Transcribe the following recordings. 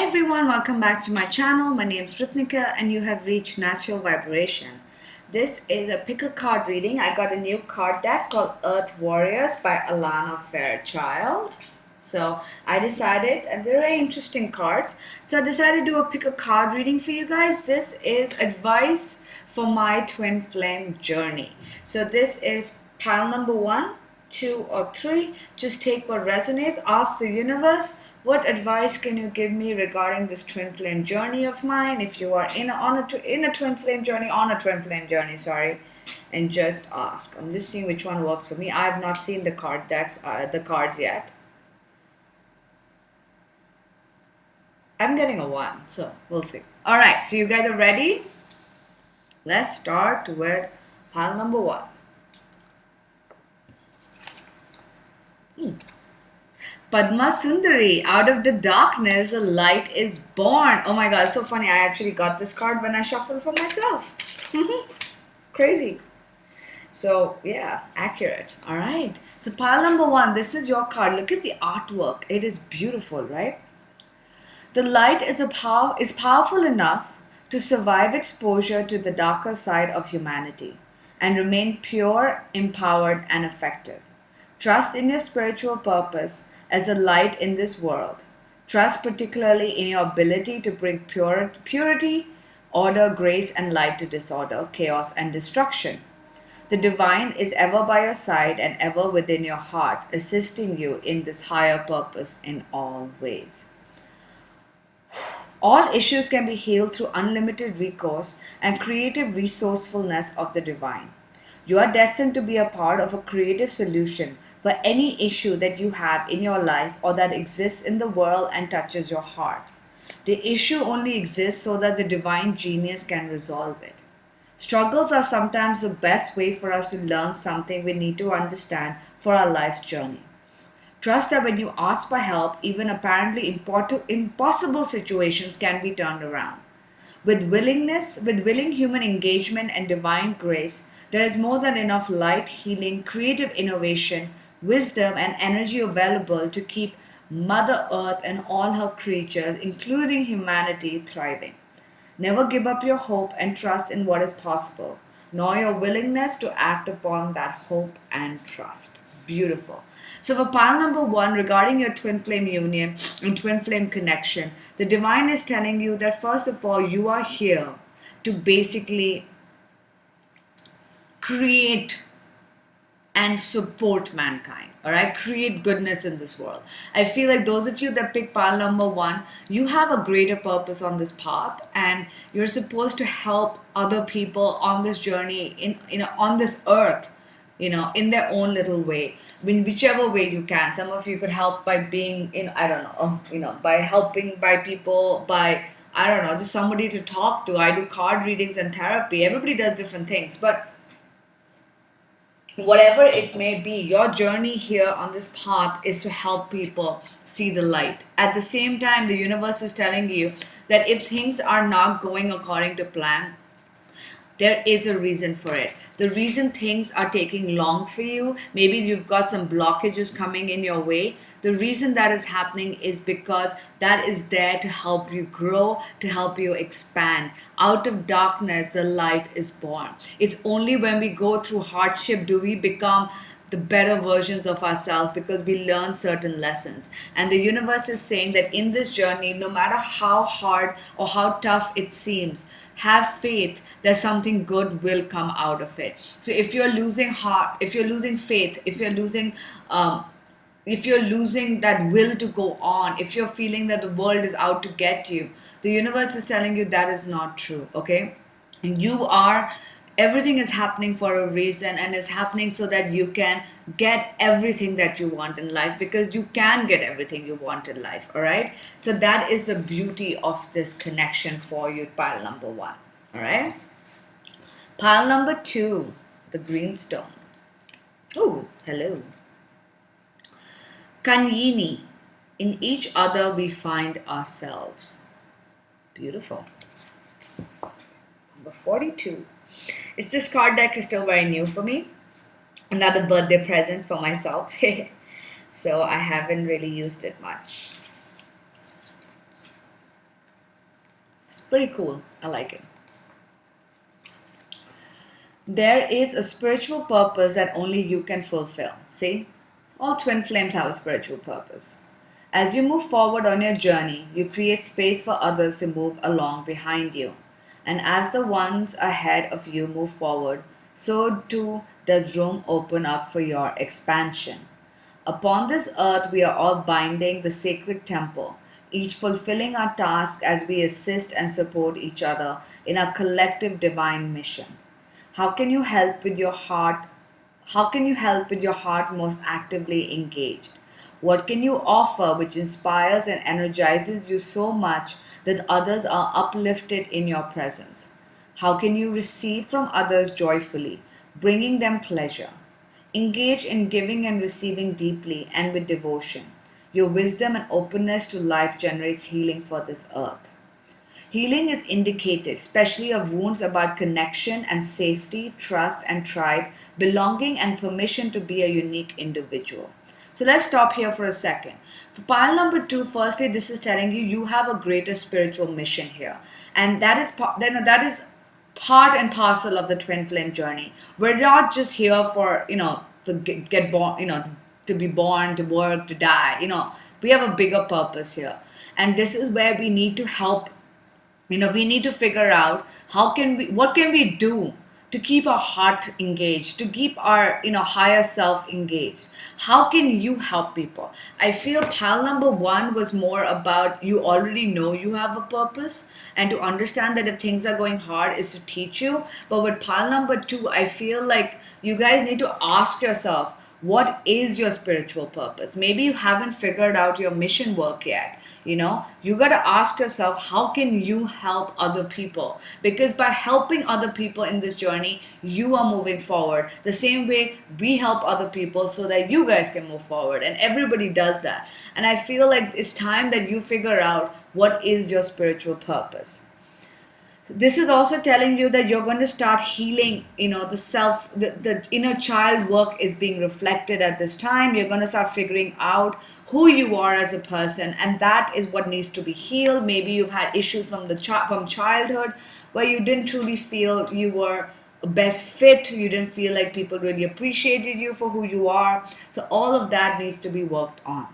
everyone, welcome back to my channel. My name is Rithnika and you have reached Natural Vibration. This is a pick a card reading. I got a new card deck called Earth Warriors by Alana Fairchild. So I decided, and they're very interesting cards. So I decided to do a pick a card reading for you guys. This is advice for my twin flame journey. So this is pile number 1, 2, or 3. Just take what resonates. Ask the universe, what advice can you give me regarding this twin flame journey of mine? If you are in a twin flame journey, sorry, and just ask. I'm just seeing which one works for me. I have not seen the card decks, the cards yet. I'm getting a 1, so we'll see. All right, so you guys are ready? Let's start with pile number 1. Padma Sundari, out of the darkness, a light is born. Oh my God, so funny. I actually got this card when I shuffled for myself. Crazy. So, yeah, accurate. All right. So, pile number 1, this is your card. Look at the artwork. It is beautiful, right? The light is powerful enough to survive exposure to the darker side of humanity and remain pure, empowered, and effective. Trust in your spiritual purpose as a light in this world. Trust particularly in your ability to bring purity, order, grace, and light to disorder, chaos, and destruction. The divine is ever by your side and ever within your heart, assisting you in this higher purpose in all ways. All issues can be healed through unlimited recourse and creative resourcefulness of the divine. You are destined to be a part of a creative solution for any issue that you have in your life or that exists in the world and touches your heart. The issue only exists so that the divine genius can resolve it. Struggles are sometimes the best way for us to learn something we need to understand for our life's journey. Trust that when you ask for help, even apparently impossible situations can be turned around. With willing human engagement and divine grace, there is more than enough light, healing, creative innovation, wisdom, and energy available to keep Mother Earth and all her creatures, including humanity, thriving. Never give up your hope and trust in what is possible, nor your willingness to act upon that hope and trust. Beautiful. So for pile number 1, regarding your twin flame union and twin flame connection, the divine is telling you that first of all, you are here to basically create and support mankind. All right, create goodness in this world. I feel like those of you that pick pile number 1, you have a greater purpose on this path, and you're supposed to help other people on this journey on this earth, in their own little way. I mean, whichever way you can. Some of you could help by being by helping by people, by, I don't know, just somebody to talk to. I do card readings and therapy. Everybody does different things, but whatever it may be, your journey here on this path is to help people see the light. At the same time, the universe is telling you that if things are not going according to plan, there is a reason for it. The reason things are taking long for you, maybe you've got some blockages coming in your way. The reason that is happening is because that is there to help you grow, to help you expand. Out of darkness, the light is born. It's only when we go through hardship do we become the better versions of ourselves, because we learn certain lessons. And the universe is saying that in this journey, no matter how hard or how tough it seems, have faith that something good will come out of it. So if you're losing heart, if you're losing faith, if you're losing that will to go on, if you're feeling that the world is out to get you, the universe is telling you that is not true. Okay, everything is happening for a reason, and is happening so that you can get everything that you want in life, because you can get everything you want in life. All right, so that is the beauty of this connection for you, pile number 1. All right, pile number 2, the green stone. Oh, hello. Kanyini, in each other we find ourselves. Beautiful. Number 42. This card deck is still very new for me. Another birthday present for myself. So I haven't really used it much. Pretty cool. I like it. There is a spiritual purpose that only you can fulfill. See? All twin flames have a spiritual purpose. As you move forward on your journey, you create space for others to move along behind you. And as the ones ahead of you move forward, so too does room open up for your expansion. Upon this earth, we are all binding the sacred temple, each fulfilling our task as we assist and support each other in our collective divine mission. How can you help with your heart? How can you help with your heart most actively engaged? What can you offer which inspires and energizes you so much that others are uplifted in your presence? How can you receive from others joyfully, bringing them pleasure? Engage in giving and receiving deeply and with devotion. Your wisdom and openness to life generates healing for this earth. Healing is indicated, especially of wounds about connection and safety, trust and tribe, belonging and permission to be a unique individual. So let's stop here for a second. For pile number 2, firstly, this is telling you you have a greater spiritual mission here, and that is part and parcel of the twin flame journey. We're not just here for to get born, to be born, to work, to die. We have a bigger purpose here, and this is where we need to help. We need to figure out what can we do to keep our heart engaged, to keep our higher self engaged. How can you help people? I feel pile number 1 was more about you already know you have a purpose, and to understand that if things are going hard is to teach you. But with pile number 2, I feel like you guys need to ask yourself, what is your spiritual purpose? Maybe you haven't figured out your mission work yet. You got to ask yourself, how can you help other people? Because by helping other people in this journey, you are moving forward the same way we help other people so that you guys can move forward, and everybody does that. And I feel like it's time that you figure out what is your spiritual purpose. This is also telling you that you're going to start healing, the inner child work is being reflected at this time. You're going to start figuring out who you are as a person, and that is what needs to be healed. Maybe you've had issues from childhood where you didn't truly feel you were best fit. You didn't feel like people really appreciated you for who you are. So all of that needs to be worked on.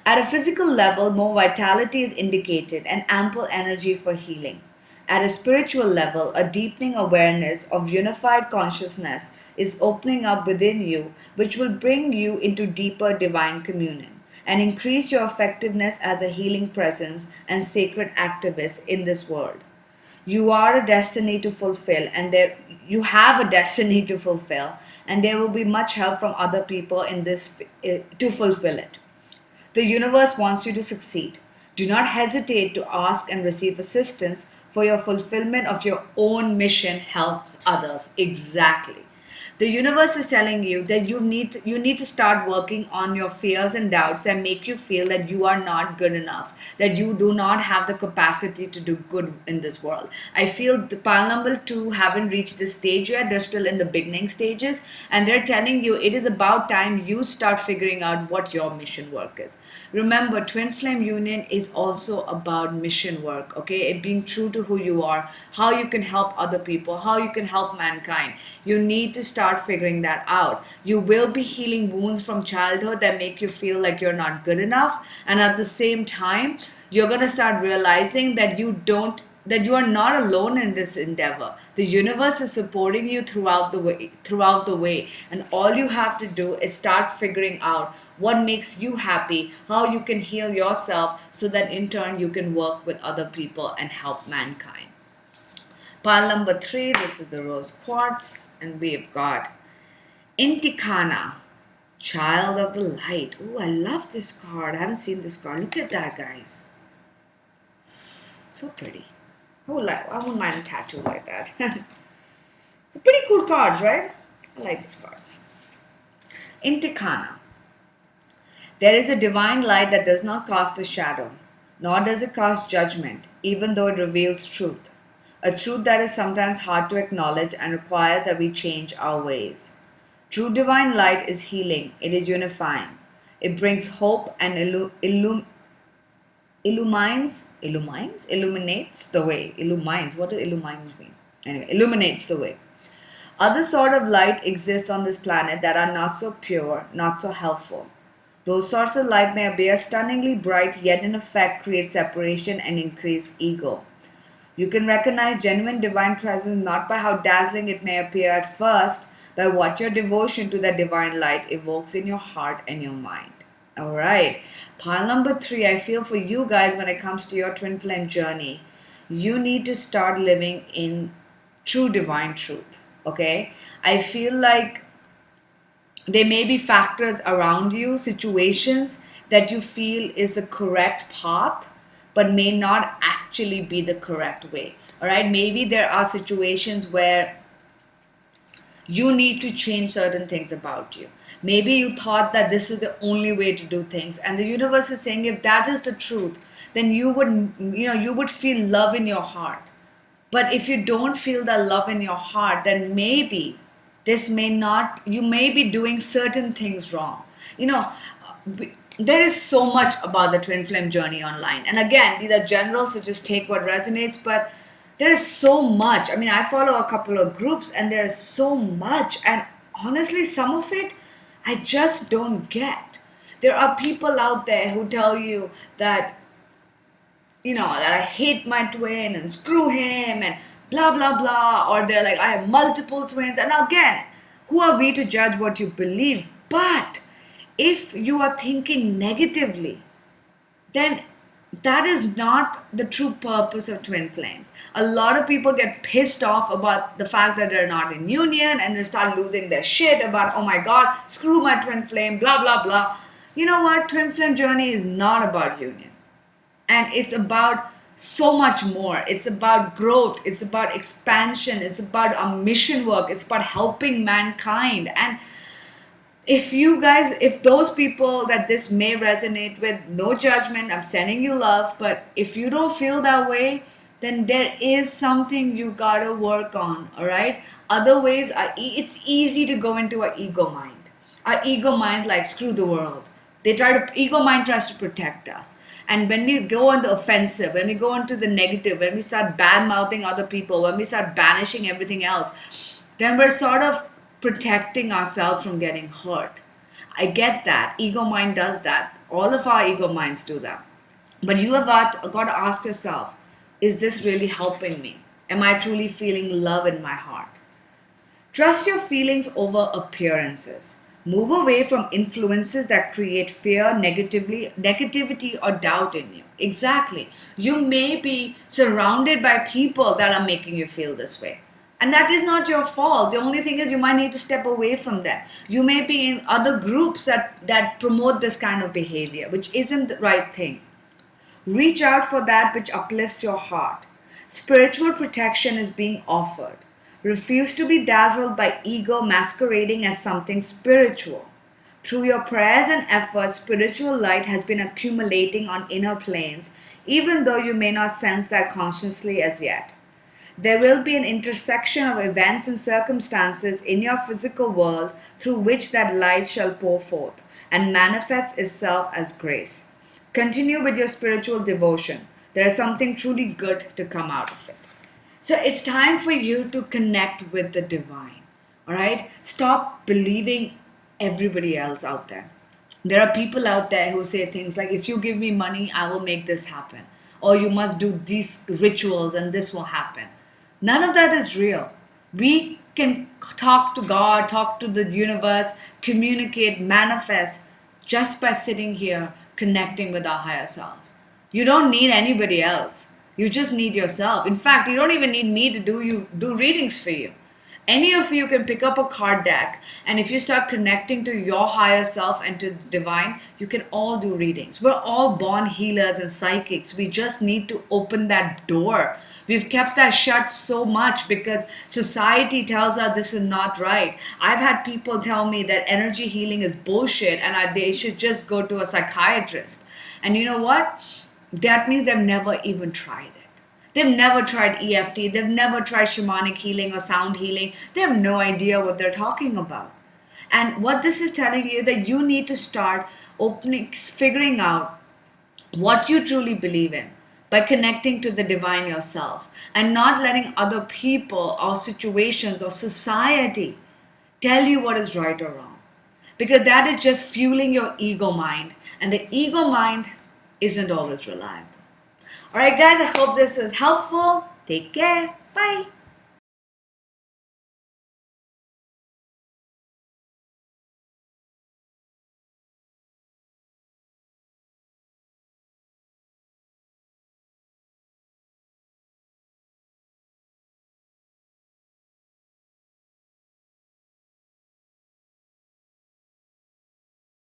At a physical level, more vitality is indicated and ample energy for healing. At a spiritual level, a deepening awareness of unified consciousness is opening up within you, which will bring you into deeper divine communion and increase your effectiveness as a healing presence and sacred activist in this world. You are a destiny to fulfill, you have a destiny to fulfill, and there will be much help from other people in this to fulfill it. The universe wants you to succeed. Do not hesitate to ask and receive assistance, for your fulfillment of your own mission helps others. Exactly. The universe is telling you that you need to start working on your fears and doubts that make you feel that you are not good enough, that you do not have the capacity to do good in this world. I feel the pile number 2 haven't reached this stage yet. They're still in the beginning stages, and they're telling you it is about time you start figuring out what your mission work is. Remember, twin flame union is also about mission work, okay? It being true to who you are, how you can help other people, how you can help mankind. You need to start figuring that out. You will be healing wounds from childhood that make you feel like you're not good enough, and at the same time you're going to start realizing that you are not alone in this endeavor. The universe is supporting you throughout the way, and all you have to do is start figuring out what makes you happy, how you can heal yourself, so that in turn you can work with other people and help mankind. Pile number 3, this is the rose quartz, and we've got Intikana, Child of the Light. Oh, I love this card. I haven't seen this card. Look at that, guys. So pretty. I wouldn't mind a tattoo like that. It's a pretty cool cards, right? I like these cards. Intikana. There is a divine light that does not cast a shadow, nor does it cast judgment, even though it reveals truth. A truth that is sometimes hard to acknowledge and requires that we change our ways. True divine light is healing. It is unifying. It brings hope and illuminates the way. Illumines, what does illumines mean? Anyway, illuminates the way. Other sort of light exist on this planet that are not so pure, not so helpful. Those sorts of light may appear stunningly bright, yet in effect create separation and increase ego. You can recognize genuine divine presence not by how dazzling it may appear at first, but what your devotion to that divine light evokes in your heart and your mind. Alright, pile number 3, I feel for you guys when it comes to your twin flame journey, you need to start living in true divine truth. Okay? I feel like there may be factors around you, situations that you feel is the correct path, but may not actually be the correct way. All right, maybe there are situations where you need to change certain things about you. Maybe you thought that this is the only way to do things, and the universe is saying if that is the truth, then you would feel love in your heart. But if you don't feel that love in your heart, then maybe you may be doing certain things wrong. There is so much about the twin flame journey online. And again, these are general, so just take what resonates. But there is so much. I mean, I follow a couple of groups and there is so much. And honestly, some of it I just don't get. There are people out there who tell you that, that I hate my twin and screw him and blah, blah, blah. Or they're like, I have multiple twins. And again, who are we to judge what you believe? But if you are thinking negatively, then that is not the true purpose of twin flames. A lot of people get pissed off about the fact that they're not in union and they start losing their shit about, oh my God, screw my twin flame, blah, blah, blah. You know what? Twin flame journey is not about union. And it's about so much more. It's about growth. It's about expansion. It's about a mission work. It's about helping mankind. And if those people that this may resonate with, no judgment, I'm sending you love. But if you don't feel that way, then there is something you gotta work on, all right? Other ways, it's easy to go into our ego mind. Our ego mind, like, screw the world. Ego mind tries to protect us. And when we go on the offensive, when we go into the negative, when we start bad-mouthing other people, when we start banishing everything else, then we're sort of protecting ourselves from getting hurt. I get that. Ego mind does that. All of our ego minds do that. But you have got to ask yourself, is this really helping me? Am I truly feeling love in my heart? Trust your feelings over appearances. Move away from influences that create fear, negativity, or doubt in you. Exactly. You may be surrounded by people that are making you feel this way. And that is not your fault. The only thing is you might need to step away from them. You may be in other groups that promote this kind of behavior, which isn't the right thing. Reach out for that which uplifts your heart. Spiritual protection is being offered. Refuse to be dazzled by ego masquerading as something spiritual. Through your prayers and efforts, spiritual light has been accumulating on inner planes, even though you may not sense that consciously as yet. There will be an intersection of events and circumstances in your physical world through which that light shall pour forth and manifest itself as grace. Continue with your spiritual devotion. There is something truly good to come out of it. So it's time for you to connect with the divine. All right? Stop believing everybody else out there. There are people out there who say things like, if you give me money, I will make this happen. Or you must do these rituals and this will happen. None of that is real. We can talk to God, talk to the universe, communicate, manifest just by sitting here connecting with our higher selves. You don't need anybody else. You just need yourself. In fact, you don't even need me to do readings for you. Any of you can pick up a card deck, and if you start connecting to your higher self and to divine, you can all do readings. We're all born healers and psychics. We just need to open that door. We've kept that shut so much because society tells us this is not right. I've had people tell me that energy healing is bullshit and they should just go to a psychiatrist. And you know what? That means they've never even tried it. They've never tried EFT. They've never tried shamanic healing or sound healing. They have no idea what they're talking about. And what this is telling you is that you need to start figuring out what you truly believe in by connecting to the divine yourself and not letting other people or situations or society tell you what is right or wrong. Because that is just fueling your ego mind, and the ego mind isn't always reliable. All right, guys, I hope this was helpful. Take care. Bye.